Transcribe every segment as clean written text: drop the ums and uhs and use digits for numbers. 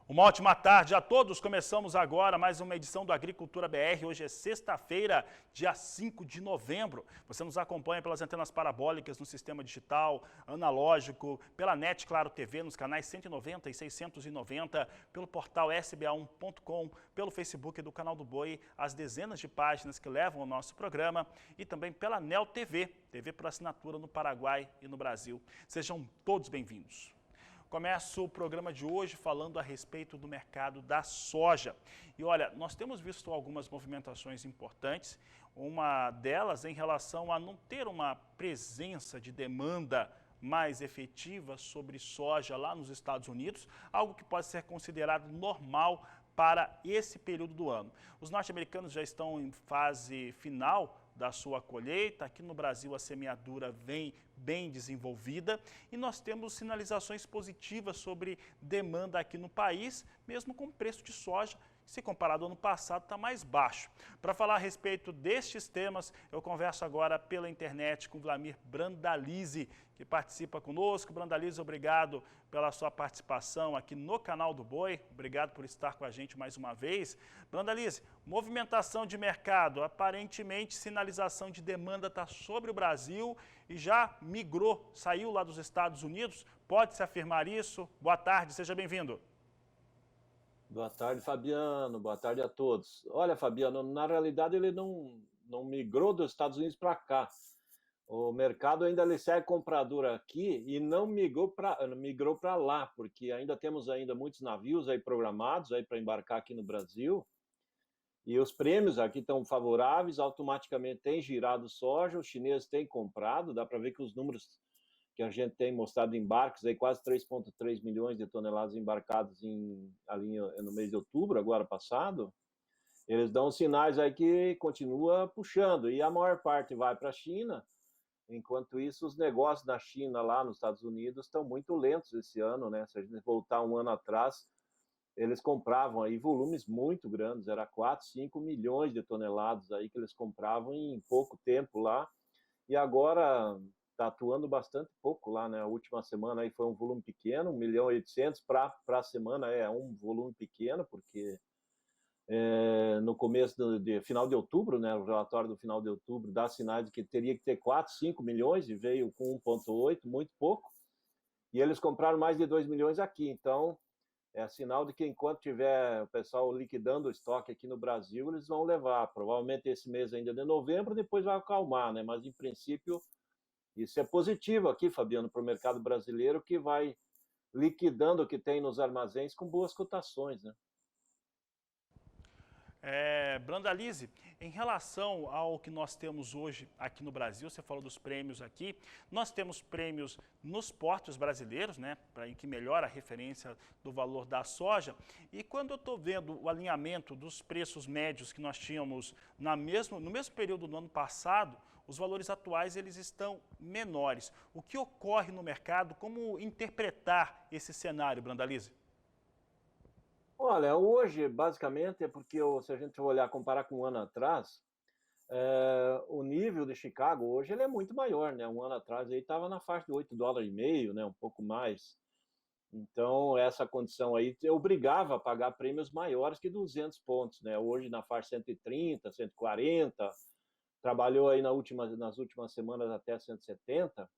Uma ótima tarde a todos. Começamos agora mais uma edição do Agricultura BR. Hoje é sexta-feira, dia 5 de novembro. Você nos acompanha pelas antenas parabólicas no sistema digital, analógico, pela NET Claro TV, nos canais 190 e 690, pelo portal sba1.com, pelo Facebook do Canal do Boi, as dezenas de páginas que levam ao nosso programa e também pela NEL TV, TV por assinatura no Paraguai e no Brasil. Sejam todos bem-vindos. Começo o programa de hoje falando a respeito do mercado da soja. E olha, nós temos visto algumas movimentações importantes, uma delas em relação a não ter uma presença de demanda mais efetiva sobre soja lá nos Estados Unidos, algo que pode ser considerado normal para esse período do ano. Os norte-americanos já estão em fase final da sua colheita. Aqui no Brasil a semeadura vem bem desenvolvida e nós temos sinalizações positivas sobre demanda aqui no país, mesmo com o preço de soja, se comparado ao ano passado, está mais baixo. Para falar a respeito destes temas, eu converso agora pela internet com Vlamir Brandalize, que participa conosco. Brandalize, obrigado pela sua participação aqui no Canal do Boi. Obrigado por estar com a gente mais uma vez. Brandalize, movimentação de mercado, aparentemente sinalização de demanda está sobre o Brasil e já migrou, saiu lá dos Estados Unidos. Pode-se afirmar isso? Boa tarde, seja bem-vindo. Boa tarde, Fabiano. Boa tarde a todos. Olha, Fabiano, na realidade ele não migrou dos Estados Unidos para cá. O mercado ainda ele segue comprador aqui e não migrou para lá, porque ainda temos muitos navios aí programados aí para embarcar aqui no Brasil. E os prêmios aqui estão favoráveis, automaticamente tem girado soja, os chineses têm comprado, dá para ver que os números que a gente tem mostrado embarques, aí quase 3,3 milhões de toneladas embarcadas ali no mês de outubro, agora passado, eles dão sinais aí que continua puxando, e a maior parte vai para a China. Enquanto isso, os negócios da China lá nos Estados Unidos estão muito lentos esse ano, né? Se a gente voltar um ano atrás, eles compravam aí volumes muito grandes, era 4, 5 milhões de toneladas aí que eles compravam em pouco tempo lá, e agora está atuando bastante pouco lá, né? A última semana aí foi um volume pequeno, 1.800.000 para a semana é um volume pequeno, porque no começo final de outubro, né? O relatório do final de outubro dá sinais de que teria que ter 4, 5 milhões e veio com 1,8, muito pouco, e eles compraram mais de 2 milhões aqui, então é sinal de que enquanto tiver o pessoal liquidando o estoque aqui no Brasil, eles vão levar, provavelmente esse mês ainda de novembro, depois vai acalmar, né? Mas em princípio isso é positivo aqui, Fabiano, para o mercado brasileiro, que vai liquidando o que tem nos armazéns com boas cotações, né? Brandalize, em relação ao que nós temos hoje aqui no Brasil, você falou dos prêmios aqui, nós temos prêmios nos portos brasileiros, né, que melhora a referência do valor da soja, e quando eu estou vendo o alinhamento dos preços médios que nós tínhamos no mesmo período do ano passado, os valores atuais eles estão menores. O que ocorre no mercado? Como interpretar esse cenário, Brandalize? Olha, hoje, basicamente, é porque se a gente olhar, comparar com um ano atrás, o nível de Chicago hoje ele é muito maior, né? Um ano atrás ele estava na faixa de $8,5, né? Um pouco mais. Então, essa condição aí obrigava a pagar prêmios maiores que 200 pontos, né? Hoje na faixa 130, 140, trabalhou aí nas últimas semanas até 170,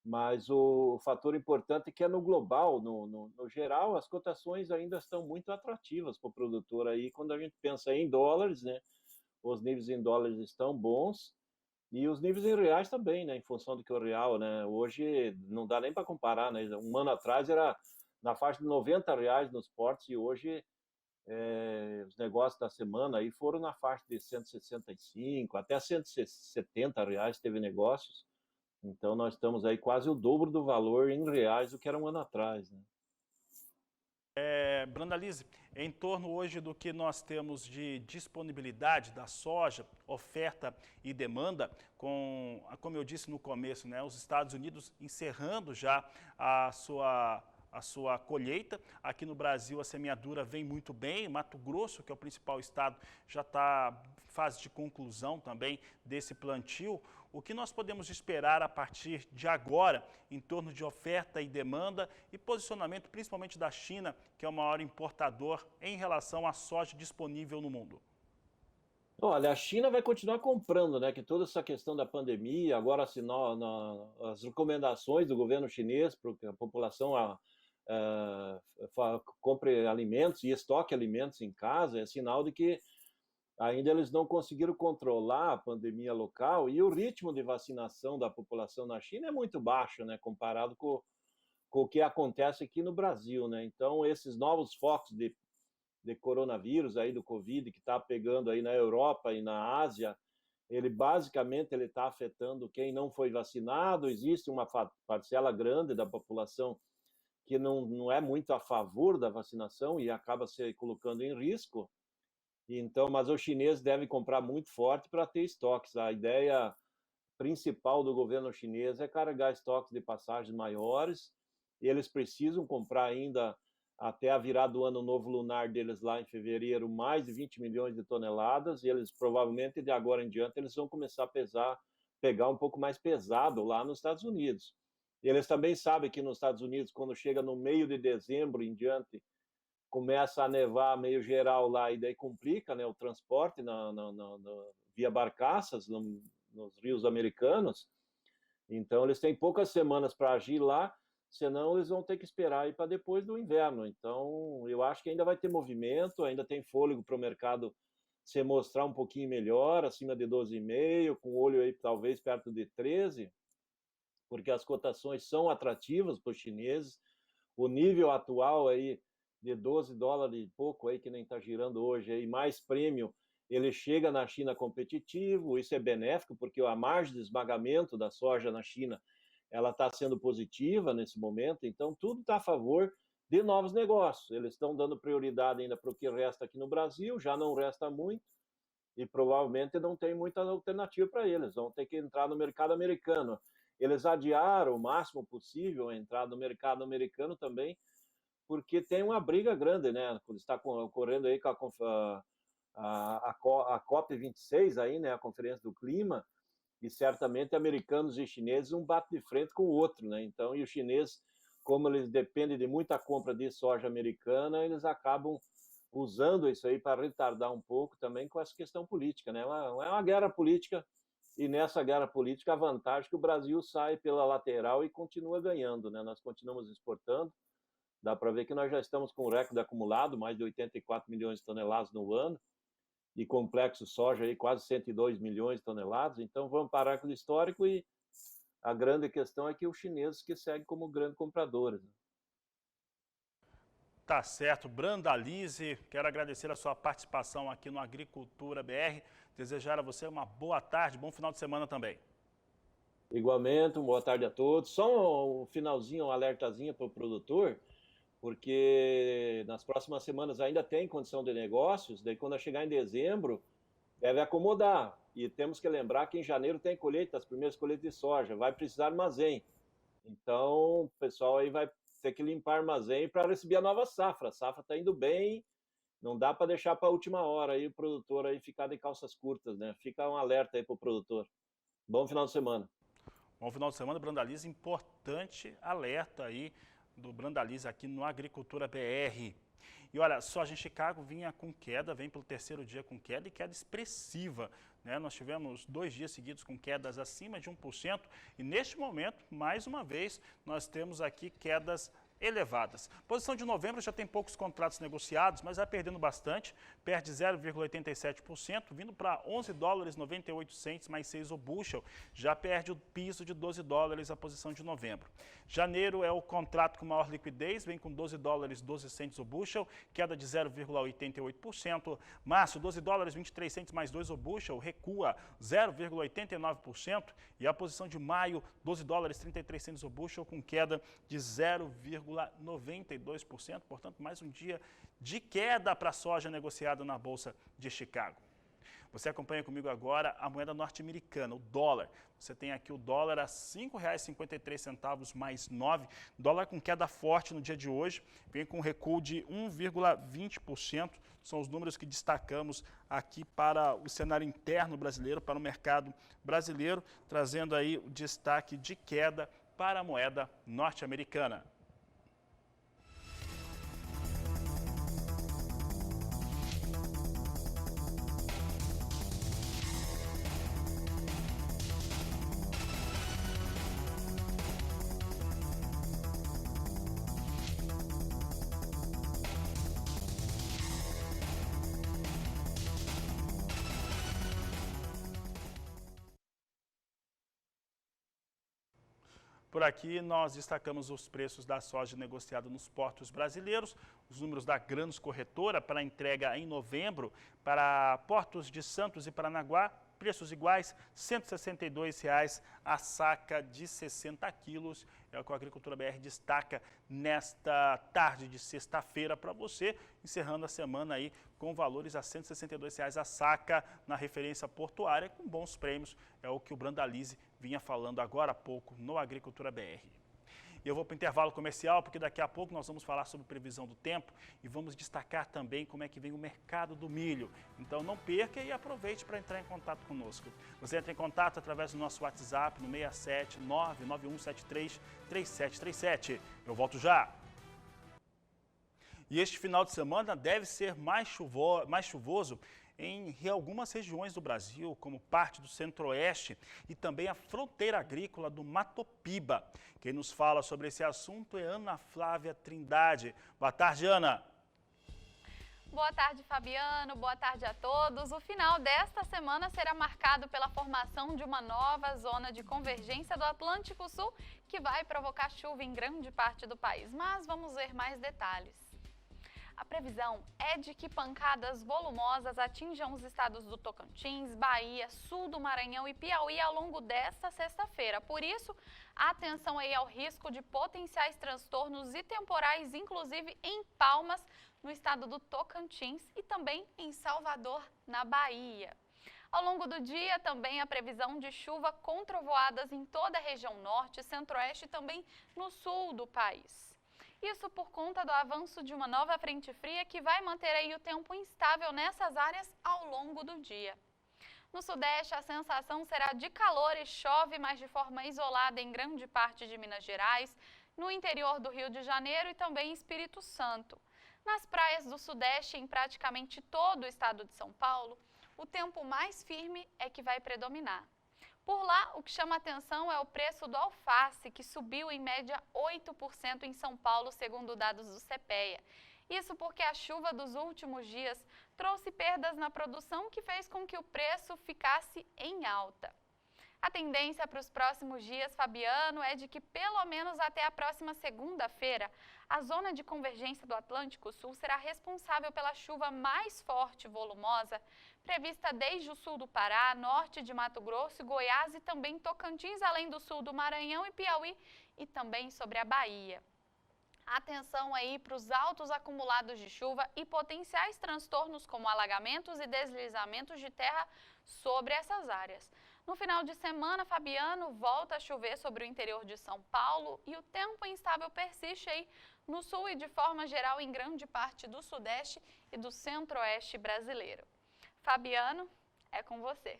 mas o fator importante é que é no global, no geral, as cotações ainda estão muito atrativas para o produtor aí, quando a gente pensa em dólares, né? Os níveis em dólares estão bons e os níveis em reais também, né? Em função do que o real, né? Hoje não dá nem para comparar, né? Um ano atrás era na faixa de R$ 90 nos portos e hoje os negócios da semana aí foram na faixa de 165 até R$ 170 teve negócios. Então, nós estamos aí quase o dobro do valor em reais do que era um ano atrás, né? Brandalize, em torno hoje do que nós temos de disponibilidade da soja, oferta e demanda, como eu disse no começo, né, os Estados Unidos encerrando já a sua colheita. Aqui no Brasil a semeadura vem muito bem, Mato Grosso, que é o principal estado, já está fase de conclusão também desse plantio. O que nós podemos esperar a partir de agora em torno de oferta e demanda e posicionamento principalmente da China, que é o maior importador em relação à soja disponível no mundo? Olha, a China vai continuar comprando, né? Que toda essa questão da pandemia, agora assinou as recomendações do governo chinês para que a população compre alimentos e estoque alimentos em casa, é sinal de que ainda eles não conseguiram controlar a pandemia local e o ritmo de vacinação da população na China é muito baixo, né? Comparado com o que acontece aqui no Brasil, né? Então, esses novos focos de coronavírus aí do Covid que está pegando aí na Europa e na Ásia, ele basicamente ele está afetando quem não foi vacinado. Existe uma parcela grande da população que não é muito a favor da vacinação e acaba se colocando em risco. Então, mas os chineses devem comprar muito forte para ter estoques. A ideia principal do governo chinês é carregar estoques de passagens maiores. E eles precisam comprar ainda até a virada do ano novo lunar deles lá em fevereiro, mais de 20 milhões de toneladas, e eles provavelmente de agora em diante eles vão começar a pegar um pouco mais pesado lá nos Estados Unidos. E eles também sabem que nos Estados Unidos, quando chega no meio de dezembro em diante, começa a nevar meio geral lá e daí complica, né, o transporte via barcaças nos rios americanos. Então eles têm poucas semanas para agir lá, senão eles vão ter que esperar aí para depois do inverno. Então, eu acho que ainda vai ter movimento, ainda tem fôlego para o mercado se mostrar um pouquinho melhor, acima de 12,5, com olho aí talvez perto de 13, porque as cotações são atrativas para os chineses. O nível atual aí de 12 dólares e pouco aí que nem está girando hoje aí, mais prêmio, ele chega na China competitivo. Isso é benéfico porque a margem de esmagamento da soja na China ela está sendo positiva nesse momento, então tudo está a favor de novos negócios. Eles estão dando prioridade ainda para o que resta aqui no Brasil, já não resta muito, e provavelmente não tem muita alternativa para eles, vão ter que entrar no mercado americano. Eles adiaram o máximo possível a entrada no mercado americano também, porque tem uma briga grande, né? Está ocorrendo aí com a COP26 aí, né? A Conferência do Clima, e certamente americanos e chineses um bate de frente com o outro, né? Então, e os chineses, como eles dependem de muita compra de soja americana, eles acabam usando isso aí para retardar um pouco também com essa questão política, né? É uma guerra política, e nessa guerra política a vantagem é que o Brasil sai pela lateral e continua ganhando, né? Nós continuamos exportando, dá para ver que nós já estamos com o recorde acumulado, mais de 84 milhões de toneladas no ano, e complexo soja aí quase 102 milhões de toneladas. Então vamos parar com o histórico, e a grande questão é que os chineses que seguem como grandes compradores. Tá certo. Brandalize, quero agradecer a sua participação aqui no Agricultura BR. Desejar a você uma boa tarde, bom final de semana também. Igualmente, uma boa tarde a todos. Só um finalzinho, um alertazinho para o produtor, porque nas próximas semanas ainda tem condição de negócios, daí quando chegar em dezembro, deve acomodar. E temos que lembrar que em janeiro tem colheita, as primeiras colheitas de soja, vai precisar armazém. Então, o pessoal aí vai ter que limpar armazém para receber a nova safra. A safra está indo bem, não dá para deixar para a última hora aí o produtor aí ficar de calças curtas, né? Fica um alerta aí para o produtor. Bom final de semana. Bom final de semana, Brandalize, importante alerta aí do Brandalize aqui no Agricultura BR. E olha, soja em Chicago vinha com queda, vem pelo terceiro dia com queda, e queda expressiva, né? Nós tivemos 2 dias seguidos com quedas acima de 1%, e neste momento, mais uma vez, nós temos aqui quedas elevadas. Posição de novembro já tem poucos contratos negociados, mas vai perdendo bastante, perde 0,87%, vindo para 11 dólares 98 cents mais 6 o bushel, já perde o piso de 12 dólares a posição de novembro. Janeiro é o contrato com maior liquidez, vem com 12 dólares 12 cents o bushel, queda de 0,88%. Março, 12 dólares 23 cents mais 2 o bushel, recua 0,89%, e a posição de maio, 12 dólares 33 cents o bushel, com queda de 0,92%, portanto, mais um dia de queda para a soja negociada na Bolsa de Chicago. Você acompanha comigo agora a moeda norte-americana, o dólar. Você tem aqui o dólar a R$ 5,53 mais 9, dólar com queda forte no dia de hoje, vem com recuo de 1,20%, são os números que destacamos aqui para o cenário interno brasileiro, para o mercado brasileiro, trazendo aí o destaque de queda para a moeda norte-americana. Por aqui, nós destacamos os preços da soja negociada nos portos brasileiros, os números da Grãos Corretora para entrega em novembro para portos de Santos e Paranaguá, preços iguais, R$ 162,00 a saca de 60 quilos. É o que a Agricultura BR destaca nesta tarde de sexta-feira para você, encerrando a semana aí com valores a R$ 162,00 a saca na referência portuária, com bons prêmios. É o que o Brandalize vinha falando agora há pouco no Agricultura BR. E eu vou para o intervalo comercial, porque daqui a pouco nós vamos falar sobre previsão do tempo e vamos destacar também como é que vem o mercado do milho. Então não perca e aproveite para entrar em contato conosco. Você entra em contato através do nosso WhatsApp no 67 99173 3737. Eu volto já. E este final de semana deve ser mais chuvoso em algumas regiões do Brasil, como parte do Centro-Oeste e também a fronteira agrícola do Matopiba. Quem nos fala sobre esse assunto é Ana Flávia Trindade. Boa tarde, Ana. Boa tarde, Fabiano. Boa tarde a todos. O final desta semana será marcado pela formação de uma nova zona de convergência do Atlântico Sul, que vai provocar chuva em grande parte do país. Mas vamos ver mais detalhes. A previsão é de que pancadas volumosas atinjam os estados do Tocantins, Bahia, sul do Maranhão e Piauí ao longo desta sexta-feira. Por isso, atenção aí ao risco de potenciais transtornos e temporais, inclusive em Palmas, no estado do Tocantins, e também em Salvador, na Bahia. Ao longo do dia, também a previsão de chuva com trovoadas em toda a região norte, centro-oeste e também no sul do país. Isso por conta do avanço de uma nova frente fria que vai manter aí o tempo instável nessas áreas ao longo do dia. No sudeste, a sensação será de calor e chove, mas de forma isolada em grande parte de Minas Gerais, no interior do Rio de Janeiro e também Espírito Santo. Nas praias do sudeste, em praticamente todo o estado de São Paulo, o tempo mais firme é que vai predominar. Por lá, o que chama atenção é o preço do alface, que subiu em média 8% em São Paulo, segundo dados do CPEA. Isso porque a chuva dos últimos dias trouxe perdas na produção, que fez com que o preço ficasse em alta. A tendência para os próximos dias, Fabiano, é de que pelo menos até a próxima segunda-feira, a zona de convergência do Atlântico Sul será responsável pela chuva mais forte e volumosa, prevista desde o sul do Pará, norte de Mato Grosso, Goiás e também Tocantins, além do sul do Maranhão e Piauí e também sobre a Bahia. Atenção aí para os altos acumulados de chuva e potenciais transtornos como alagamentos e deslizamentos de terra sobre essas áreas. No final de semana, Fabiano, volta a chover sobre o interior de São Paulo e o tempo instável persiste aí no sul e de forma geral em grande parte do sudeste e do centro-oeste brasileiro. Fabiano, é com você.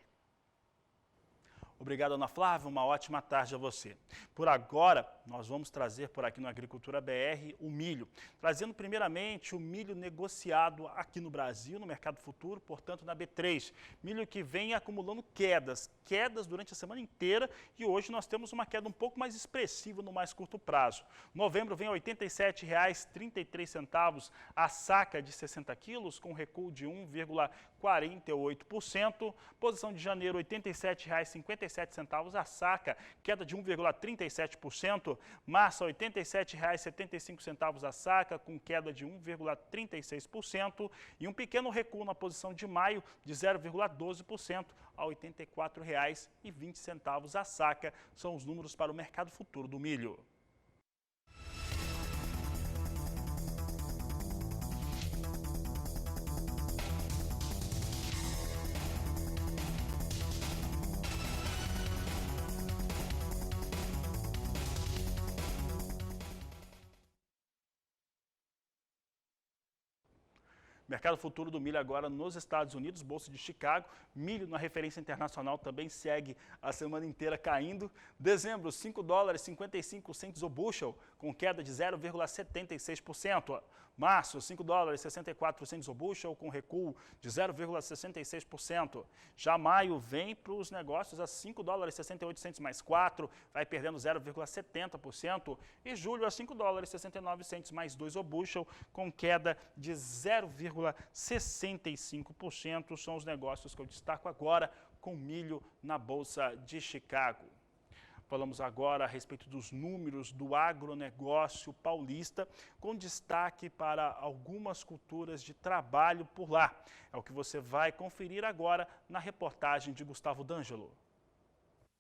Obrigado, Ana Flávia. Uma ótima tarde a você. Por agora, nós vamos trazer por aqui no Agricultura BR o milho. Trazendo primeiramente o milho negociado aqui no Brasil, no mercado futuro, portanto na B3. Milho que vem acumulando quedas durante a semana inteira e hoje nós temos uma queda um pouco mais expressiva no mais curto prazo. Novembro vem a R$ 87,33 a saca de 60 quilos, com recuo de 1,48%. Posição de janeiro, R$ 87,57 a saca, queda de 1,37%. Março, R$ 87,75 a saca, com queda de 1,36%. E um pequeno recuo na posição de maio, de 0,12% a R$ 84,20 a saca. São os números para o mercado futuro do milho. Mercado futuro do milho agora nos Estados Unidos, Bolsa de Chicago. Milho na referência internacional também segue a semana inteira caindo. Dezembro, 5 dólares 55 centes o bushel, com queda de 0,76%. Março, 5 dólares 64 centes o bushel, com recuo de 0,66%. Já maio vem para os negócios a 5 dólares 68 centes mais 4, vai perdendo 0,70%. E julho a 5 dólares 69 centes mais 2 o bushel, com queda de 0,65%. São os negócios que eu destaco agora com milho na Bolsa de Chicago. Falamos agora a respeito dos números do agronegócio paulista, com destaque para algumas culturas de trabalho por lá. É o que você vai conferir agora na reportagem de Gustavo D'Angelo.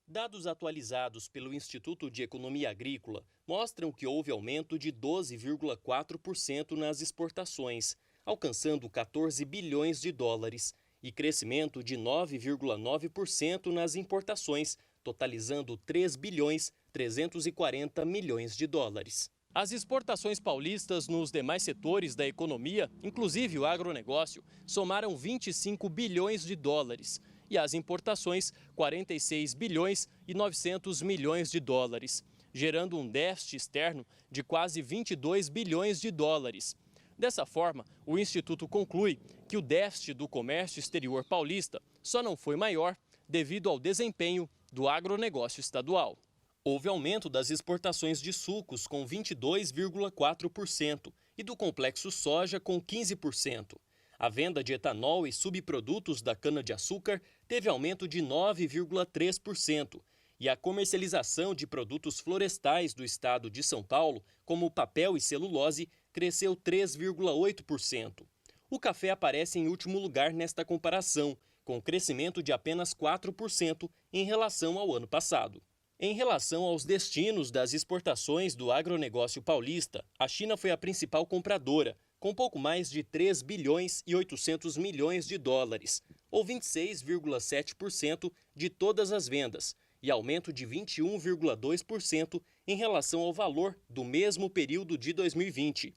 Dados atualizados pelo Instituto de Economia Agrícola mostram que houve aumento de 12,4% nas exportações, alcançando 14 bilhões de dólares, e crescimento de 9,9% nas importações, totalizando 3 bilhões 340 milhões de dólares. As exportações paulistas nos demais setores da economia, inclusive o agronegócio, somaram 25 bilhões de dólares e as importações 46 bilhões e 900 milhões de dólares, gerando um déficit externo de quase 22 bilhões de dólares. Dessa forma, o Instituto conclui que o déficit do comércio exterior paulista só não foi maior devido ao desempenho do agronegócio estadual. Houve aumento das exportações de sucos com 22,4% e do complexo soja com 15%. A venda de etanol e subprodutos da cana-de-açúcar teve aumento de 9,3% e a comercialização de produtos florestais do estado de São Paulo, como papel e celulose, cresceu 3,8%. O café aparece em último lugar nesta comparação, com crescimento de apenas 4% em relação ao ano passado. Em relação aos destinos das exportações do agronegócio paulista, a China foi a principal compradora, com pouco mais de 3 bilhões e 800 milhões de dólares, ou 26,7% de todas as vendas, e aumento de 21,2% em relação ao valor do mesmo período de 2020.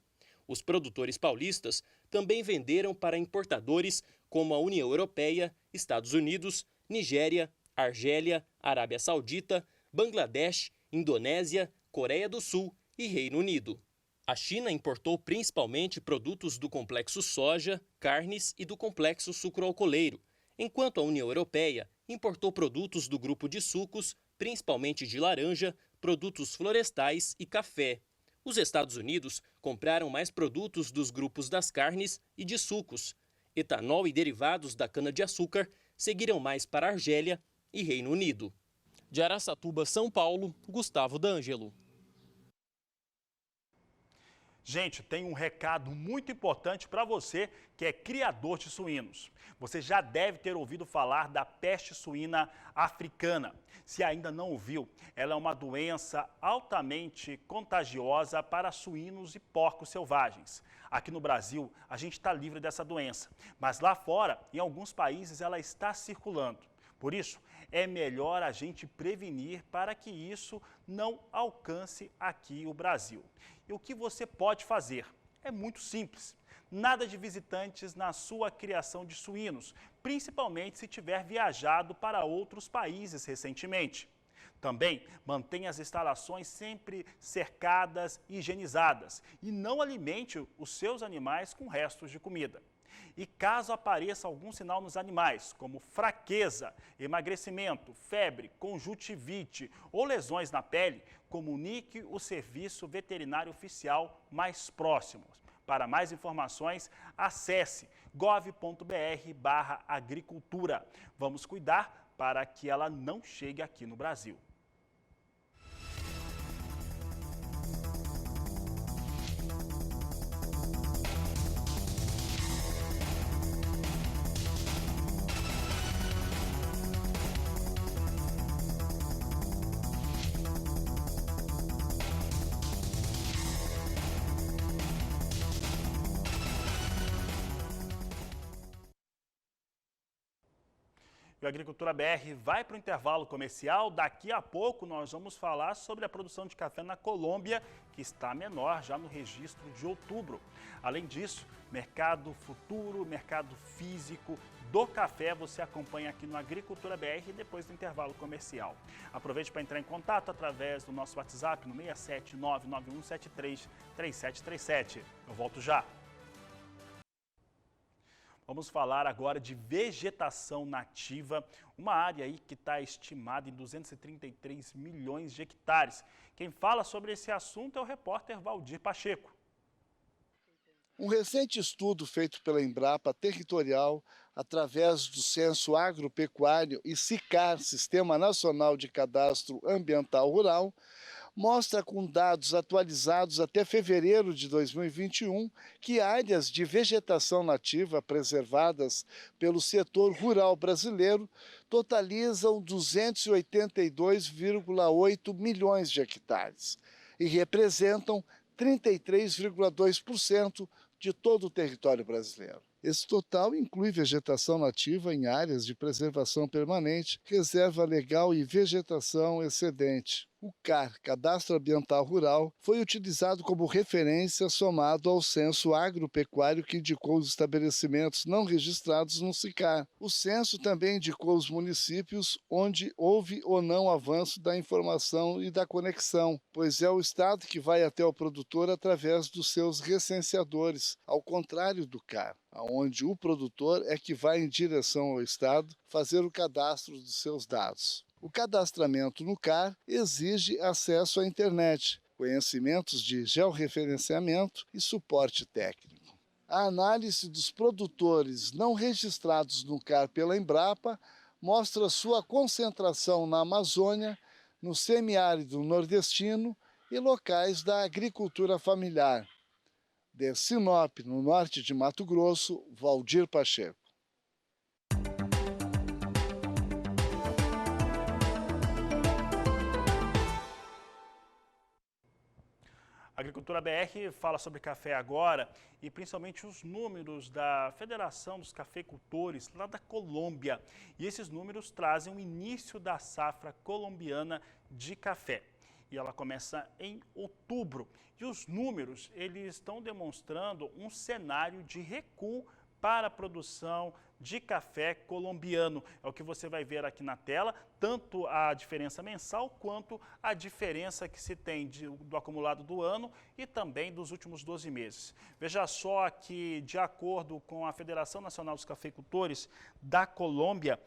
Os produtores paulistas também venderam para importadores como a União Europeia, Estados Unidos, Nigéria, Argélia, Arábia Saudita, Bangladesh, Indonésia, Coreia do Sul e Reino Unido. A China importou principalmente produtos do complexo soja, carnes e do complexo sucroalcooleiro, enquanto a União Europeia importou produtos do grupo de sucos, principalmente de laranja, produtos florestais e café. Os Estados Unidos compraram mais produtos dos grupos das carnes e de sucos. Etanol e derivados da cana-de-açúcar seguiram mais para Argélia e Reino Unido. De Araçatuba, São Paulo, Gustavo D'Angelo. Gente, tem um recado muito importante para você que é criador de suínos. Você já deve ter ouvido falar da peste suína africana. Se ainda não ouviu, ela é uma doença altamente contagiosa para suínos e porcos selvagens. Aqui no Brasil, a gente está livre dessa doença, mas lá fora, em alguns países, ela está circulando. Por isso, é melhor a gente prevenir para que isso não alcance aqui o Brasil. E o que você pode fazer? É muito simples. Nada de visitantes na sua criação de suínos, principalmente se tiver viajado para outros países recentemente. Também mantenha as instalações sempre cercadas e higienizadas e não alimente os seus animais com restos de comida. E caso apareça algum sinal nos animais, como fraqueza, emagrecimento, febre, conjuntivite ou lesões na pele, comunique o serviço veterinário oficial mais próximo. Para mais informações, acesse gov.br/agricultura. Vamos cuidar para que ela não chegue aqui no Brasil. E o Agricultura BR vai para o intervalo comercial. Daqui a pouco nós vamos falar sobre a produção de café na Colômbia, que está menor já no registro de outubro. Além disso, mercado futuro, mercado físico do café, você acompanha aqui no Agricultura BR depois do intervalo comercial. Aproveite para entrar em contato através do nosso WhatsApp no 67991733737. Eu volto já. Vamos falar agora de vegetação nativa, uma área aí que está estimada em 233 milhões de hectares. Quem fala sobre esse assunto é o repórter Valdir Pacheco. Um recente estudo feito pela Embrapa Territorial, através do Censo Agropecuário e SICAR, Sistema Nacional de Cadastro Ambiental Rural, mostra com dados atualizados até fevereiro de 2021 que áreas de vegetação nativa preservadas pelo setor rural brasileiro totalizam 282,8 milhões de hectares e representam 33,2% de todo o território brasileiro. Esse total inclui vegetação nativa em áreas de preservação permanente, reserva legal e vegetação excedente. O CAR, Cadastro Ambiental Rural, foi utilizado como referência somado ao censo agropecuário que indicou os estabelecimentos não registrados no SICAR. O censo também indicou os municípios onde houve ou não avanço da informação e da conexão, pois é o Estado que vai até o produtor através dos seus recenseadores, ao contrário do CAR, onde o produtor é que vai em direção ao Estado fazer o cadastro dos seus dados. O cadastramento no CAR exige acesso à internet, conhecimentos de georreferenciamento e suporte técnico. A análise dos produtores não registrados no CAR pela Embrapa mostra sua concentração na Amazônia, no semiárido nordestino e locais da agricultura familiar. De Sinop, no norte de Mato Grosso, Valdir Pacheco. A Agricultura BR fala sobre café agora e principalmente os números da Federação dos Cafeicultores lá da Colômbia. E esses números trazem o início da safra colombiana de café. E ela começa em outubro. E os números, eles estão demonstrando um cenário de recuo para a produção de café colombiano. É o que você vai ver aqui na tela, tanto a diferença mensal quanto a diferença que se tem do acumulado do ano e também dos últimos 12 meses. Veja só que, de acordo com a Federação Nacional dos Cafeicultores da Colômbia,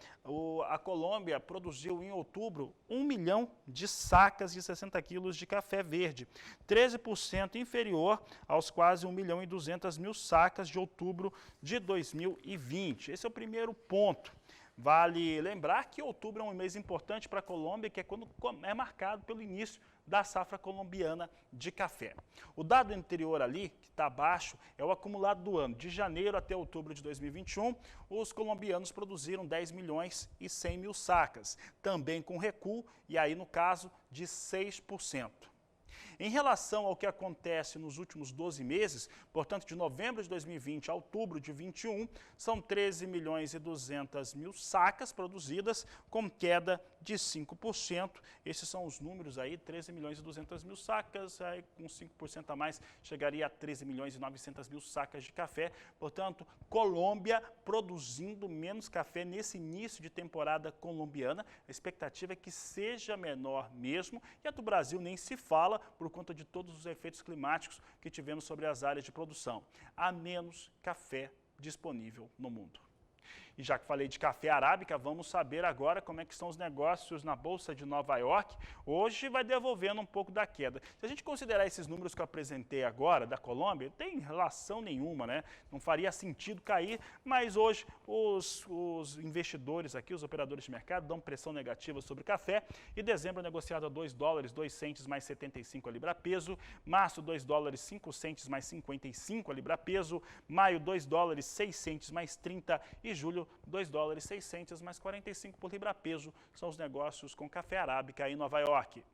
a Colômbia produziu em outubro 1 milhão de sacas de 60 quilos de café verde, 13% inferior aos quase 1 milhão e 200 mil sacas de outubro de 2020. Esse é o primeiro ponto. Vale lembrar que outubro é um mês importante para a Colômbia, que é quando é marcado pelo início da safra colombiana de café. O dado anterior ali, que está abaixo, é o acumulado do ano. De janeiro até outubro de 2021, os colombianos produziram 10 milhões e 100 mil sacas, também com recuo, e aí no caso de 6%. Em relação ao que acontece nos últimos 12 meses, portanto, de novembro de 2020 a outubro de 2021, são 13 milhões e 200 mil sacas produzidas, com queda de 5%. Esses são os números aí, 13 milhões e 200 mil sacas, aí com 5% a mais, chegaria a 13 milhões e 900 mil sacas de café. Portanto, Colômbia produzindo menos café nesse início de temporada colombiana. A expectativa é que seja menor mesmo, e a do Brasil nem se fala, por conta de todos os efeitos climáticos que tivemos sobre as áreas de produção. Há menos café disponível no mundo. E já que falei de café arábica, vamos saber agora como é que estão os negócios na Bolsa de Nova York. Hoje vai devolvendo um pouco da queda. Se a gente considerar esses números que eu apresentei agora, da Colômbia, não tem relação nenhuma, né? Não faria sentido cair, mas hoje os investidores aqui, os operadores de mercado, dão pressão negativa sobre o café. E dezembro negociado a $2, 2 centes mais 75 a libra-peso. Março, $2, 5 centes mais 55 a libra-peso. Maio, $2, 6 centes mais 30 e julho, $2, 6 centes mais 45 por libra-peso. São os negócios com café arábica em Nova York.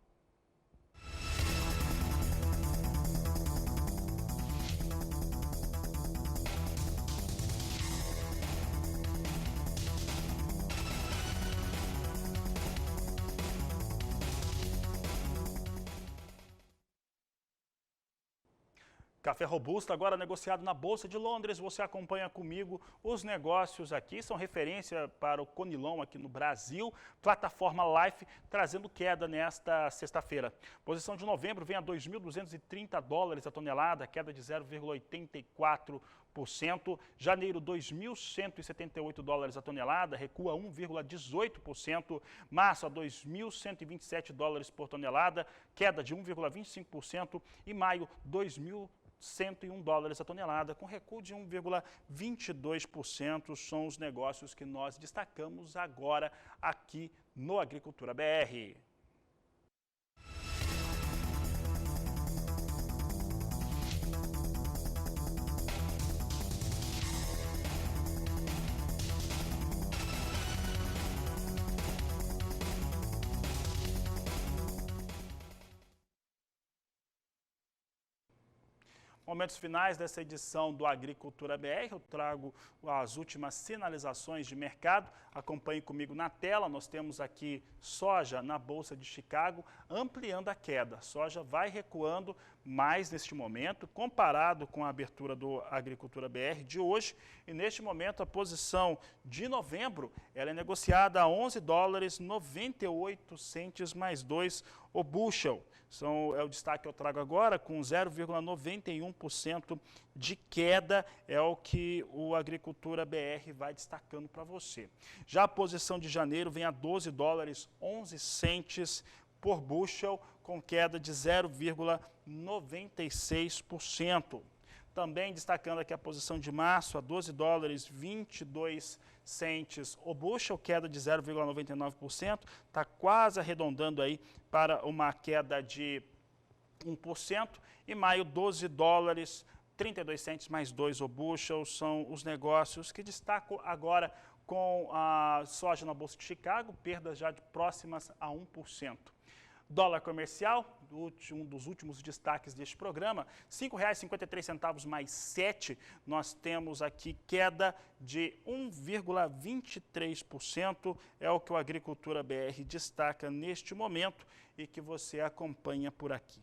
Café Robusta, agora negociado na Bolsa de Londres. Você acompanha comigo os negócios aqui. São referência para o Conilon aqui no Brasil. Plataforma Life trazendo queda nesta sexta-feira. Posição de novembro vem a 2.230 dólares a tonelada, queda de 0,84%. Janeiro, 2.178 dólares a tonelada, recua 1,18%. Março, a 2.127 dólares por tonelada, queda de 1,25%. E maio, 2.101 dólares a tonelada, com recuo de 1,22%. São os negócios que nós destacamos agora aqui no Agricultura BR. Momentos finais dessa edição do Agricultura BR, eu trago as últimas sinalizações de mercado. Acompanhe comigo na tela, nós temos aqui soja na Bolsa de Chicago ampliando a queda. Soja vai recuando mais neste momento, comparado com a abertura do Agricultura BR de hoje. E neste momento a posição de novembro ela é negociada a 11 dólares 98 centes mais 2 o bushel. É o destaque que eu trago agora, com 0,91% de queda, é o que o Agricultura BR vai destacando para você. Já a posição de janeiro vem a 12 dólares 11 centes por bushel, com queda de 0,96%. Também destacando aqui a posição de março, a 12 dólares 22 centes o bushel, queda de 0,99%, está quase arredondando aí para uma queda de 1%. E maio, 12 dólares 32 centes mais 2 o bushel, são os negócios que destaco agora com a soja na Bolsa de Chicago, perdas já próximas a 1%. Dólar comercial, um dos últimos destaques deste programa, R$ 5,53 mais 7, nós temos aqui queda de 1,23%, é o que o Agricultura BR destaca neste momento e que você acompanha por aqui.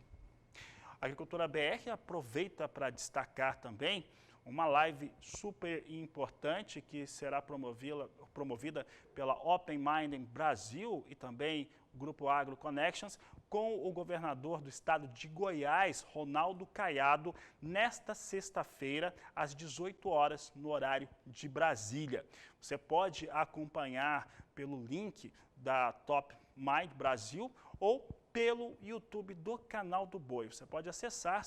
A Agricultura BR aproveita para destacar também uma live super importante que será promovida pela Open Mining Brasil e também o Grupo Agro Connections, com o governador do estado de Goiás, Ronaldo Caiado, nesta sexta-feira, às 18 horas, no horário de Brasília. Você pode acompanhar pelo link da Top Mind Brasil ou pelo YouTube do Canal do Boi. Você pode acessar,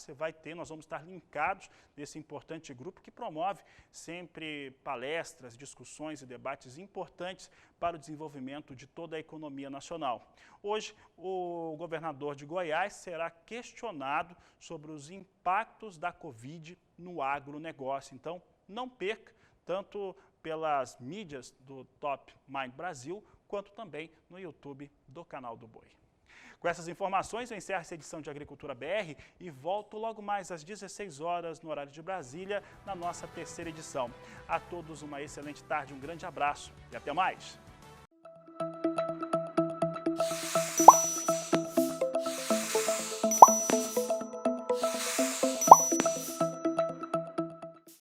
nós vamos estar linkados nesse importante grupo que promove sempre palestras, discussões e debates importantes para o desenvolvimento de toda a economia nacional. Hoje, o governador de Goiás será questionado sobre os impactos da Covid no agronegócio. Então, não perca, tanto pelas mídias do Top Mind Brasil, quanto também no YouTube do Canal do Boi. Com essas informações, eu encerro essa edição de Agricultura BR e volto logo mais às 16 horas no horário de Brasília, na nossa terceira edição. A todos uma excelente tarde, um grande abraço e até mais!